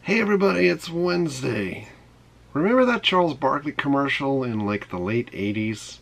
Hey everybody, it's Wednesday. Remember that Charles Barkley commercial in like the late 80s?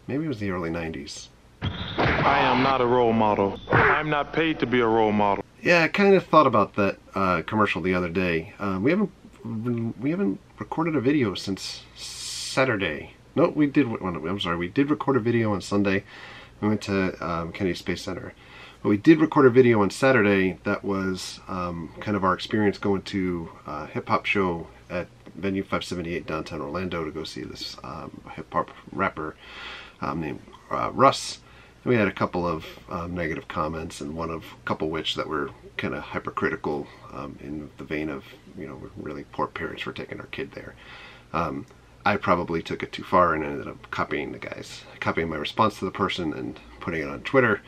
Maybe it was the early 90s. I am not a role model. I'm not paid to be a role model. Yeah, I kind of thought about that commercial the other day. We haven't recorded a video since Saturday. No, we did. I'm sorry, we did record a video on Sunday. We went to Kennedy Space Center. But we did record a video on Saturday that was kind of our experience going to a hip-hop show at Venue 578 downtown Orlando to go see this hip-hop rapper named Russ. And we had a couple of negative comments, and a couple which that were kind of hypercritical in the vein of, you know, we're really poor parents for taking our kid there. I probably took it too far and ended up copying my response to the person and putting it on Twitter.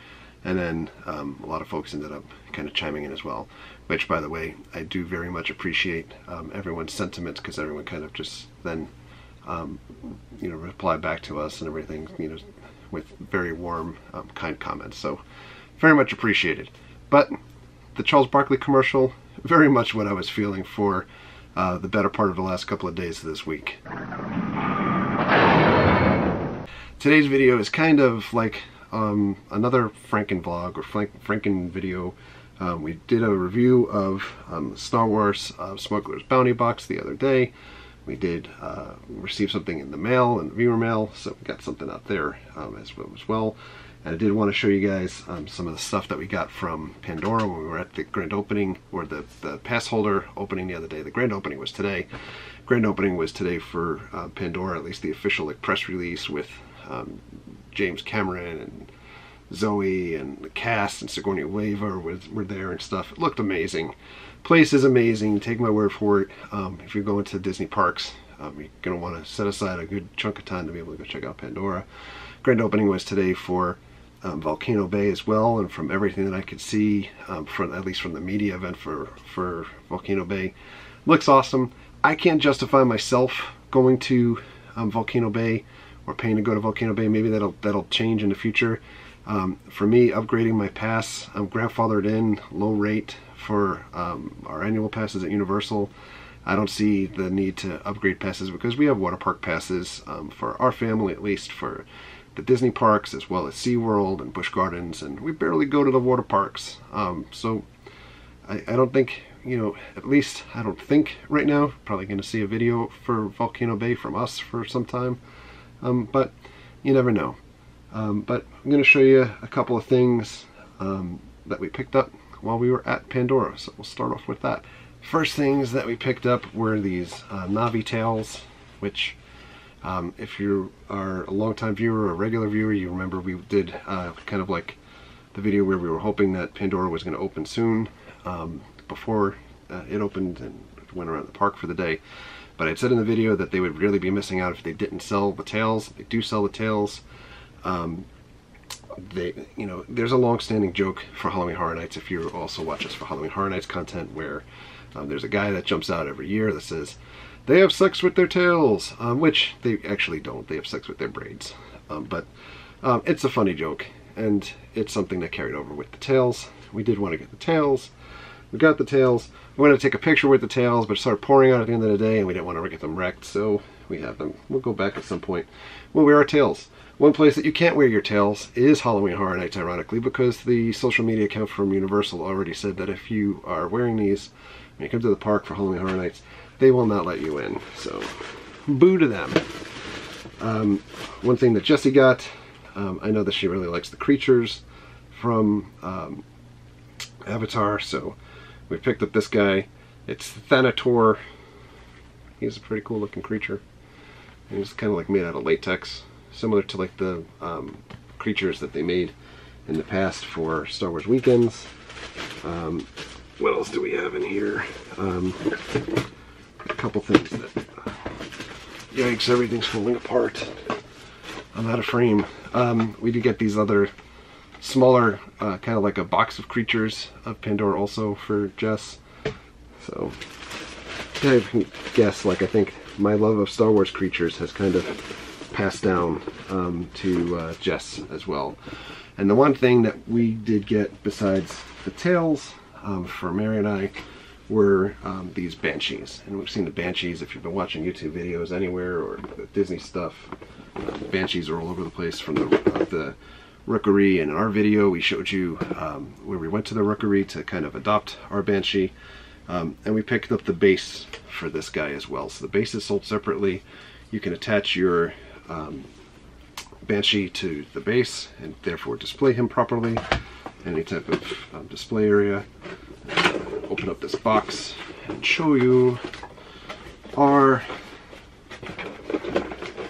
And then a lot of folks ended up kind of chiming in as well, which, by the way, I do very much appreciate everyone's sentiments, because everyone kind of just then, you know, replied back to us and everything, you know, with very warm, kind comments. So very much appreciated. But the Charles Barkley commercial, very much what I was feeling for the better part of the last couple of days of this week. Today's video is kind of like another FrankenVLOG or Franken video. We did a review of Star Wars Smugglers bounty box the other day. We did receive something in the mail, in the viewer mail, so we got something out there as well. And I did want to show you guys some of the stuff that we got from Pandora when we were at the grand opening, or the pass holder opening the other day. The grand opening was today. Grand opening was today for Pandora, at least the official press release with James Cameron and Zoe and the cast and Sigourney Weaver were there and stuff. It looked amazing. Place is amazing. Take my word for it. If you're going to Disney parks, you're going to want to set aside a good chunk of time to be able to go check out Pandora. Grand opening was today for Volcano Bay as well, and from everything that I could see, at least from the media event for Volcano Bay, looks awesome. I can't justify myself going to Volcano Bay or paying to go to Volcano Bay. Maybe that'll change in the future. For me, upgrading my pass, I'm grandfathered in, low rate for our annual passes at Universal. I don't see the need to upgrade passes because we have water park passes for our family, at least for the Disney parks, as well as SeaWorld and Busch Gardens, and we barely go to the water parks. So I don't think, you know, at least I don't think right now, probably going to see a video for Volcano Bay from us for some time. But you never know. But I'm going to show you a couple of things that we picked up while we were at Pandora. So we'll start off with that. First things that we picked up were these Navi tails, which if you are a longtime viewer or a regular viewer, you remember we did kind of like the video where we were hoping that Pandora was going to open soon before it opened and went around the park for the day. But I said in the video that they would really be missing out if they didn't sell the tails. They do sell the tails. You know, there's a long-standing joke for Halloween Horror Nights, if you also watch us for Halloween Horror Nights content, where there's a guy that jumps out every year that says they have sex with their tails, which they actually don't. They have sex with their braids. But it's a funny joke, and it's something that carried over with the tails. We did want to get the tails. We got the tails. We wanted to take a picture with the tails, but it started pouring out at the end of the day, and we didn't want to get them wrecked, so we have them. We'll go back at some point. We'll wear our tails. One place that you can't wear your tails is Halloween Horror Nights, ironically, because the social media account from Universal already said that if you are wearing these when you come to the park for Halloween Horror Nights, they will not let you in. So, boo to them. One thing that Jessie got, I know that she really likes the creatures from Avatar, so we picked up this guy. It's Thanator. He's a pretty cool looking creature. He's kind of like made out of latex, similar to like the creatures that they made in the past for Star Wars weekends. What else do we have in here? A couple things that, yikes, everything's falling apart. I'm out of frame. We did get these other smaller, kind of like a box of creatures of Pandora also for Jess. So, I can guess, like, I think my love of Star Wars creatures has kind of passed down to Jess as well. And the one thing that we did get besides the tails for Mary and I were these banshees. And we've seen the banshees if you've been watching YouTube videos anywhere or the Disney stuff. Banshees are all over the place from the rookery. And in our video we showed you where we went to the rookery to kind of adopt our banshee. And we picked up the base for this guy as well. So the base is sold separately. You can attach your banshee to the base and therefore display him properly. Any type of display area. Open up this box and show you our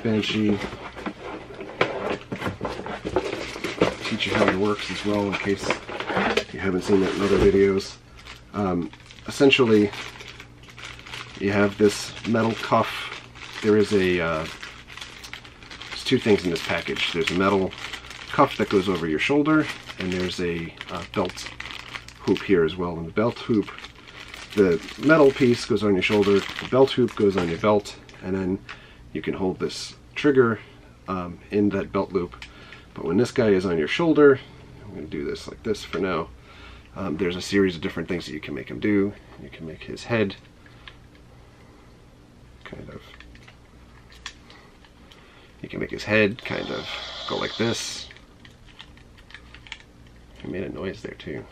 banshee. Teach you how it works as well in case you haven't seen that in other videos. Essentially, you have this metal cuff. There is there's two things in this package. There's a metal cuff that goes over your shoulder, and there's a belt hoop here as well. And the belt hoop, the metal piece goes on your shoulder, the belt hoop goes on your belt, and then you can hold this trigger in that belt loop. But when this guy is on your shoulder, I'm going to do this like this for now. There's a series of different things that you can make him do. You can make his head kind of go like this. He made a noise there too.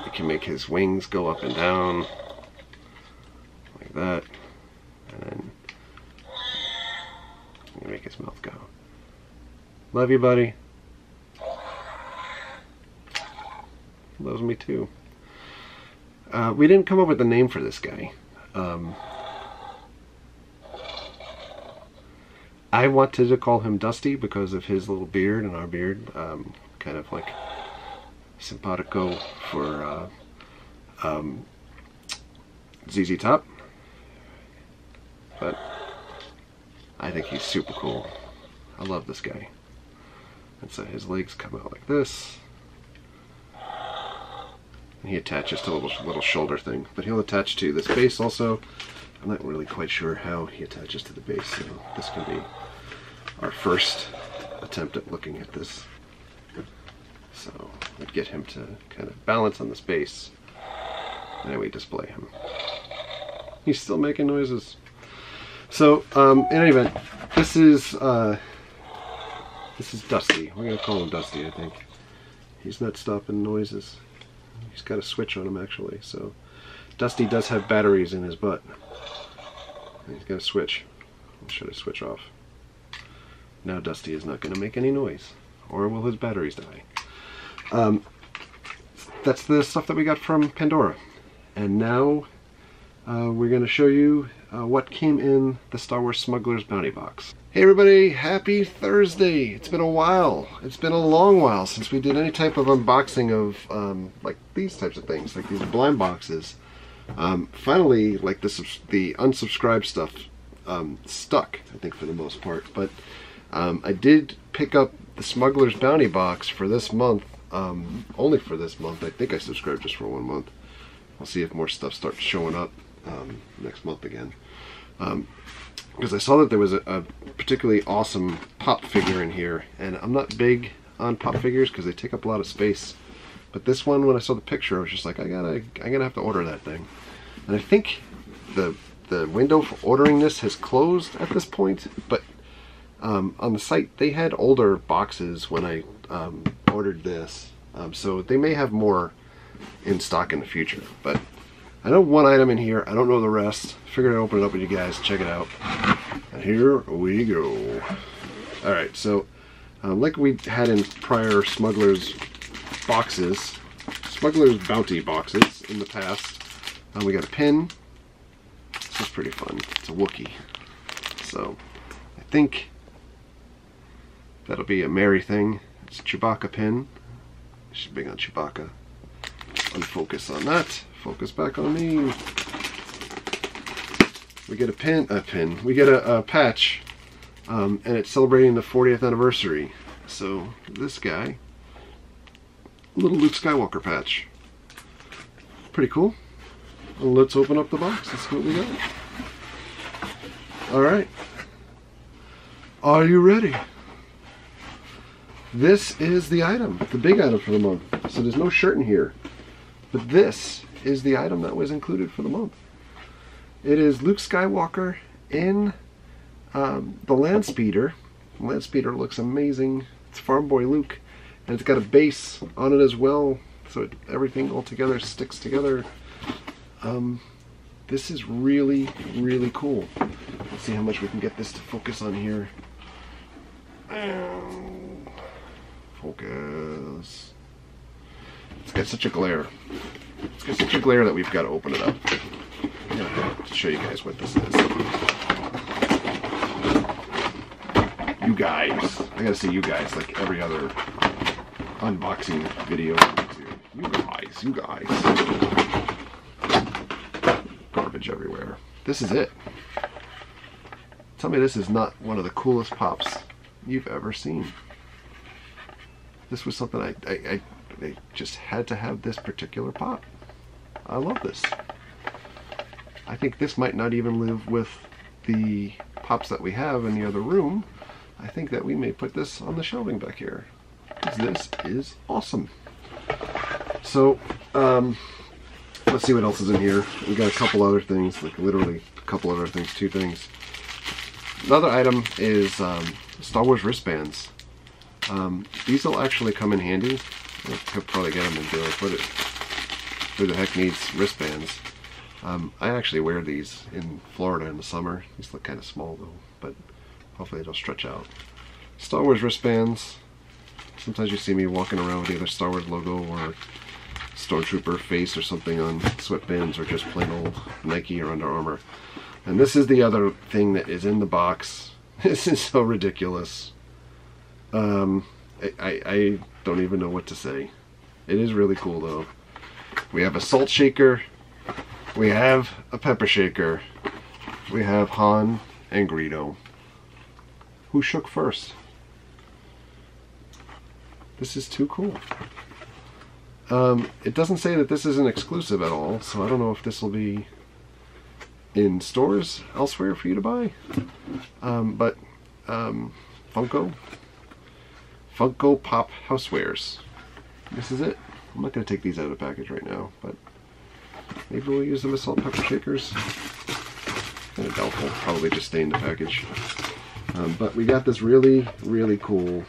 You can make his wings go up and down like that, and then you make his mouth go. Love you, buddy. Loves me too. We didn't come up with a name for this guy. I wanted to call him Dusty because of his little beard and our beard, kind of like simpatico for ZZ Top, but I think he's super cool. I love this guy. And so his legs come out like this, and he attaches to a little shoulder thing, but he'll attach to this base also. I'm not really quite sure how he attaches to the base, so this can be our first attempt at looking at this. So we'd get him to kind of balance on this base, and then we display him. He's still making noises. So in any event, this is Dusty. We're gonna call him Dusty, I think. He's not stopping noises. He's got a switch on him actually. So Dusty does have batteries in his butt. He's got a switch. I'll shut his switch off. Now Dusty is not going to make any noise, or will his batteries die? That's the stuff that we got from Pandora. And now we're going to show you what came in the Star Wars Smugglers bounty box. Hey everybody, happy Thursday! It's been a while. It's been a long while since we did any type of unboxing of like these types of things, like these blind boxes. Finally, like the unsubscribed stuff stuck, I think, for the most part. But I did pick up the Smugglers bounty box for this month, only for this month. I think I subscribed just for 1 month. I'll see if more stuff starts showing up next month again. Because I saw that there was a particularly awesome pop figure in here, and I'm not big on pop figures because they take up a lot of space. But this one, when I saw the picture, I was just like, I'm gonna have to order that thing. And I think the window for ordering this has closed at this point, but on the site they had older boxes when I ordered this, so they may have more in stock in the future. But I know one item in here, I don't know the rest. Figured I'd open it up with you guys, check it out. And here we go. Alright, so like we had in prior Smugglers boxes, Smugglers bounty boxes in the past, we got a pin. This is pretty fun. It's a Wookiee. So I think that'll be a Mary thing. It's a Chewbacca pin. She's big on Chewbacca. Unfocus on that. Focus back on me. We get we get a patch, and it's celebrating the 40th anniversary. So this guy, little Luke Skywalker patch. Pretty cool. Well, let's open up the box. Let's see what we got. Alright. Are you ready? This is the item, the big item for the month. So there's no shirt in here. But this is the item that was included for the month. It is Luke Skywalker in the Land Speeder. The Land Speeder looks amazing. It's Farm Boy Luke, and it's got a base on it as well, so everything all together sticks together. This is really, really cool. Let's see how much we can get this to focus on here. Focus. It's got such a glare. It's got such a glare that we've got to open it up. To show you guys what this is. You guys. I gotta say you guys like every other unboxing video. You guys. Garbage everywhere. This is it. Tell me this is not one of the coolest pops you've ever seen. This was something I just had to have this particular pop. I love this. I think this might not even live with the pops that we have in the other room. I think that we may put this on the shelving back here. This is awesome. So, let's see what else is in here. We got a couple other things, like literally a couple other things, 2 things. Another item is Star Wars wristbands. These will actually come in handy. I could probably get them and be like, who the heck needs wristbands? I actually wear these in Florida in the summer. These look kind of small though, but hopefully they'll stretch out. Star Wars wristbands. Sometimes you see me walking around with either Star Wars logo or Stormtrooper face or something on sweatbands, or just plain old Nike or Under Armour. And this is the other thing that is in the box. This is so ridiculous. I don't even know what to say. It is really cool though. We have a salt shaker. We have a pepper shaker. We have Han and Greedo. Who shook first? This is too cool. It doesn't say that this is an exclusive at all, so I don't know if this will be in stores elsewhere for you to buy. But Funko Pop Housewares. This is it. I'm not going to take these out of the package right now, but maybe we'll use them as salt pepper shakers. Kind of doubtful. Probably just stay in the package. But we got this really, really cool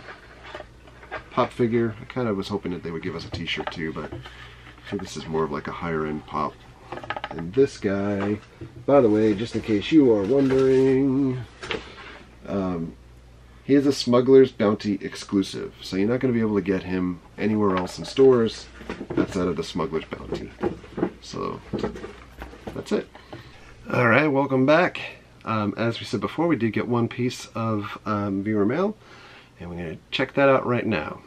pop figure. I kind of was hoping that they would give us a t-shirt too, but I think this is more of like a higher end pop. And this guy, by the way, just in case you are wondering, he is a Smuggler's Bounty exclusive, so you're not going to be able to get him anywhere else in stores outside of the Smuggler's Bounty. So that's it. Alright, welcome back. As we said before, we did get one piece of viewer mail, and we're going to check that out right now.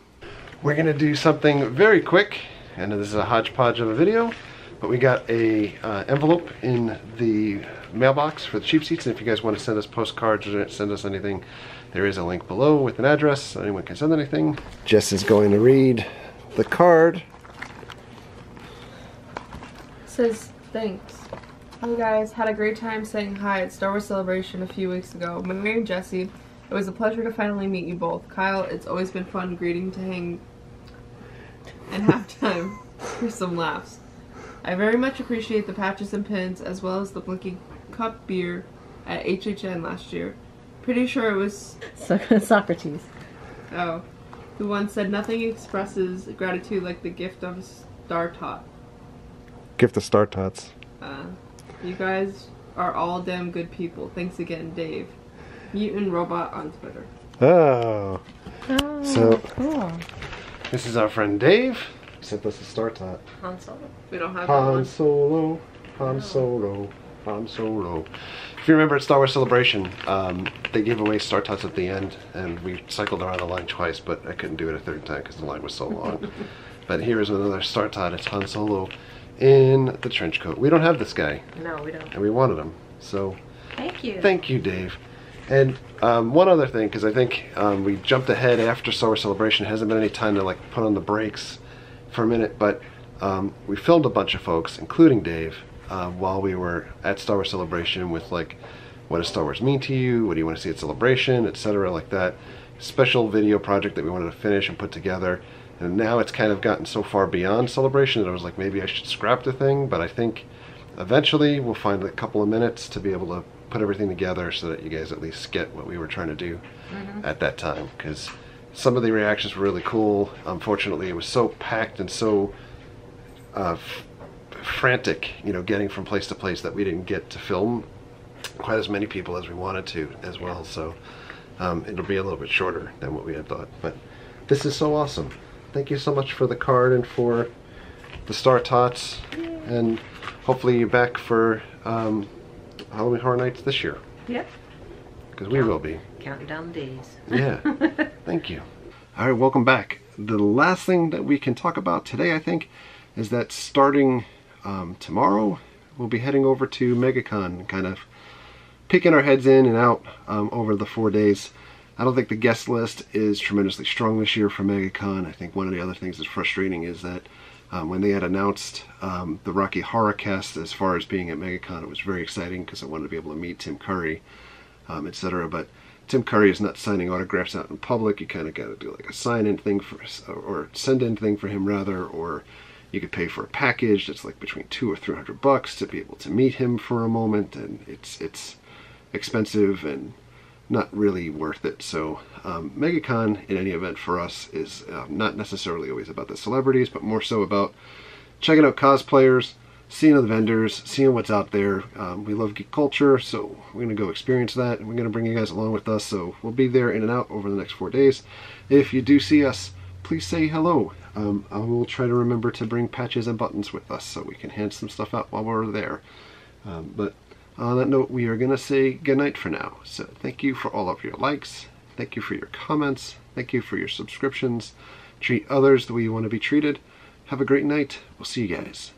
We're going to do something very quick, and this is a hodgepodge of a video, but we got a envelope in the mailbox for the cheap seats, and if you guys want to send us postcards or send us anything, there is a link below with an address, so anyone can send anything. Jess is going to read the card. It says, thanks. Hey guys, had a great time saying hi at Star Wars Celebration a few weeks ago. My name's Jessie. It was a pleasure to finally meet you both. Kyle, it's always been fun greeting to hang and have time for some laughs. I very much appreciate the patches and pins, as well as the Blinky Cup beer at HHN last year. Pretty sure it was Socrates. Oh, who once said nothing expresses gratitude like the gift of a Star Tot. Gift of Star Tots. You guys are all damn good people. Thanks again, Dave. Mutant Robot on Twitter. Oh. So, Cool. this is our friend Dave. He sent us a Star Tot. Han Solo. We don't have Han one. Solo, Han Solo, Han Solo. If you remember at Star Wars Celebration, they gave away Star Tots at the end, and we cycled around the line twice, but I couldn't do it a third time because the line was so long. But here is another Star Tot. It's Han Solo in the trench coat. We don't have this guy. No, we don't. And we wanted him. So, Thank you. thank you, Dave. And one other thing, because I think we jumped ahead after Star Wars Celebration. It hasn't been any time to like put on the brakes for a minute, but we filmed a bunch of folks, including Dave, while we were at Star Wars Celebration with like, what does Star Wars mean to you? What do you want to see at Celebration, etc., like that. Special video project that we wanted to finish and put together. And now it's kind of gotten so far beyond celebration that I was like, maybe I should scrap the thing, but I think eventually we'll find a couple of minutes to be able to put everything together so that you guys at least get what we were trying to do at that time, because some of the reactions were really cool. Unfortunately, it was so packed and so frantic, you know, getting from place to place, that we didn't get to film quite as many people as we wanted to as well. So it'll be a little bit shorter than what we had thought. But this is so awesome. Thank you so much for the card and for the Star Tots. And hopefully you're back for Halloween Horror Nights this year. Yep. Because we will be. Counting down the days. Yeah. Thank you. All right, welcome back. The last thing that we can talk about today, I think, is that starting tomorrow, we'll be heading over to Megacon, kind of peeking our heads in and out over the 4 days. I don't think the guest list is tremendously strong this year for Megacon. I think one of the other things that's frustrating is that when they had announced the Rocky Horror Cast as far as being at Megacon, it was very exciting because I wanted to be able to meet Tim Curry, etc. But Tim Curry is not signing autographs out in public. You kind of got to do like a sign-in thing for, or send-in thing for him rather, or you could pay for a package that's like between $200 or $300 to be able to meet him for a moment, and it's expensive and not really worth it. So Megacon, in any event for us, is not necessarily always about the celebrities, but more so about checking out cosplayers, seeing the vendors, seeing what's out there. We love geek culture, so we're going to go experience that, and we're going to bring you guys along with us. So we'll be there in and out over the next 4 days. If you do see us, please say hello. I will try to remember to bring patches and buttons with us so we can hand some stuff out while we're there. But on that note, we are going to say goodnight for now. So thank you for all of your likes. Thank you for your comments. Thank you for your subscriptions. Treat others the way you want to be treated. Have a great night. We'll see you guys.